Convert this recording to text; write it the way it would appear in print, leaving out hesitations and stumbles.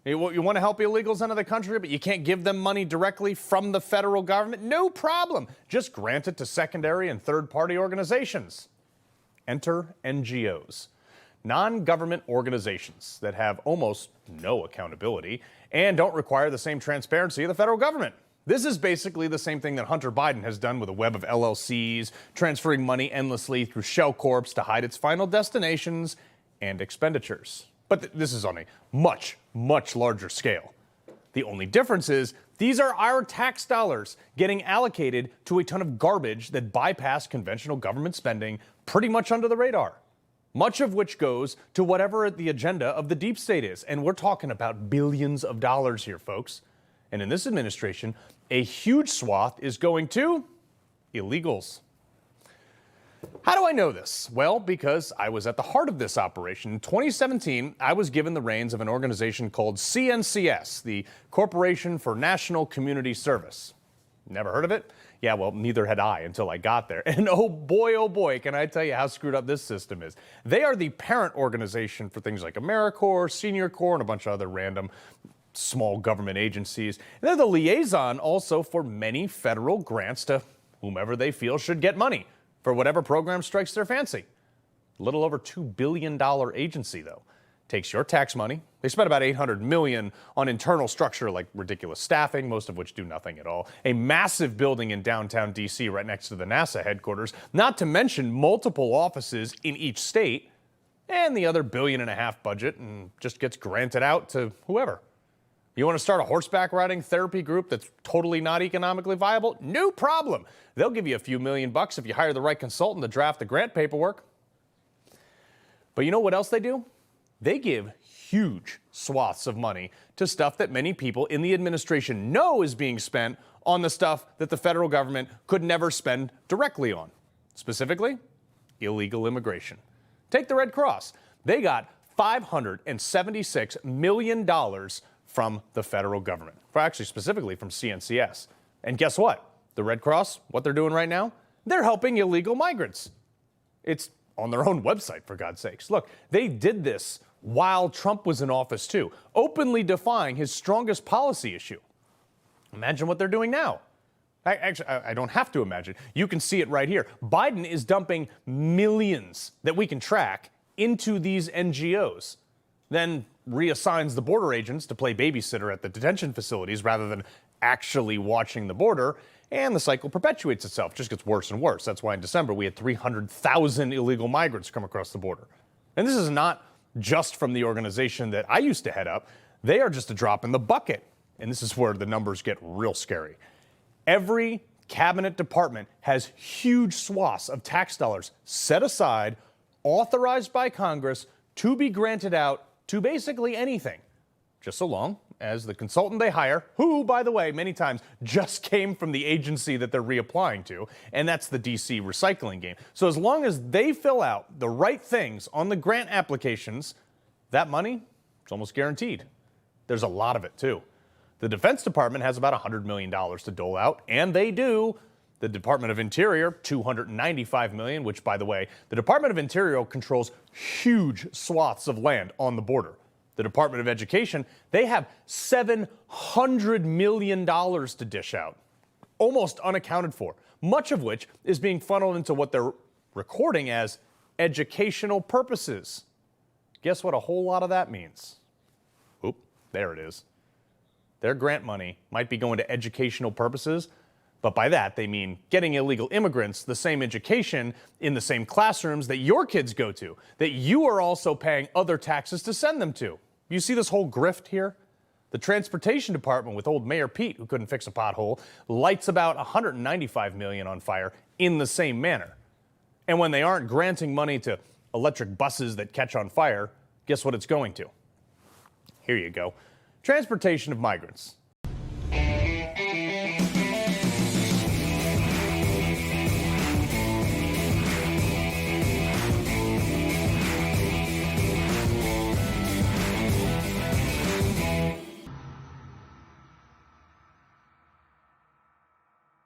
You want to help illegals into the country, but you can't give them money directly from the federal government? No problem. Just grant it to secondary and third-party organizations. Enter NGOs, non-government organizations that have almost no accountability and don't require the same transparency of the federal government. This is basically the same thing that Hunter Biden has done with a web of LLCs, transferring money endlessly through shell corps to hide its final destinations and expenditures. But this is on a much, much larger scale. The only difference is these are our tax dollars getting allocated to a ton of garbage that bypass conventional government spending pretty much under the radar, much of which goes to whatever the agenda of the deep state is. And we're talking about billions of dollars here, folks. And in this administration, a huge swath is going to illegals. How do I know this? Well, because I was at the heart of this operation. In 2017, I was given the reins of an organization called CNCS, the Corporation for National Community Service. Never heard of it? Yeah, well, neither had I until I got there. And oh boy, can I tell you how screwed up this system is. They are the parent organization for things like AmeriCorps, Senior Corps, and a bunch of other random small government agencies. And they're the liaison also for many federal grants to whomever they feel should get money for whatever program strikes their fancy. A little over $2 billion agency, though. Takes your tax money. They spent about $800 million on internal structure like ridiculous staffing, most of which do nothing at all. A massive building in downtown D.C. right next to the NASA headquarters, not to mention multiple offices in each state, and the other $1.5 billion budget and just gets granted out to whoever. You want to start a horseback riding therapy group that's totally not economically viable? No problem. They'll give you a few $1,000,000 if you hire the right consultant to draft the grant paperwork. But you know what else they do? They give huge swaths of money to stuff that many people in the administration know is being spent on the stuff that the federal government could never spend directly on. Specifically, illegal immigration. Take the Red Cross. They got $576 million from the federal government, or actually specifically from CNCS. And guess what? The Red Cross, what they're doing right now? They're helping illegal migrants. It's on their own website, for God's sakes. Look, they did this while Trump was in office too, openly defying his strongest policy issue. Imagine what they're doing now. I don't have to imagine. You can see it right here. Biden is dumping millions that we can track into these NGOs, then reassigns the border agents to play babysitter at the detention facilities rather than actually watching the border, and the cycle perpetuates itself, just gets worse and worse. That's why in December we had 300,000 illegal migrants come across the border. And this is not just from the organization that I used to head up. They are just a drop in the bucket. And this is where the numbers get real scary. Every cabinet department has huge swaths of tax dollars set aside, authorized by Congress to be granted out to basically anything, just so long as the consultant they hire, who, by the way, many times just came from the agency that they're reapplying to, and that's the DC recycling game. So as long as they fill out the right things on the grant applications, that money is almost guaranteed. There's a lot of it, too. The Defense Department has about $100 million to dole out, and they do. The Department of Interior, $295 million, which, by the way, the Department of Interior controls huge swaths of land on the border. The Department of Education, they have $700 million to dish out, almost unaccounted for, much of which is being funneled into what they're recording as educational purposes. Guess what a whole lot of that means? Oop, there it is. Their grant money might be going to educational purposes, but by that, they mean getting illegal immigrants the same education in the same classrooms that your kids go to, that you are also paying other taxes to send them to. You see this whole grift here? The Transportation Department with old Mayor Pete, who couldn't fix a pothole, lights about $195 million on fire in the same manner. And when they aren't granting money to electric buses that catch on fire, guess what it's going to? Here you go. Transportation of migrants.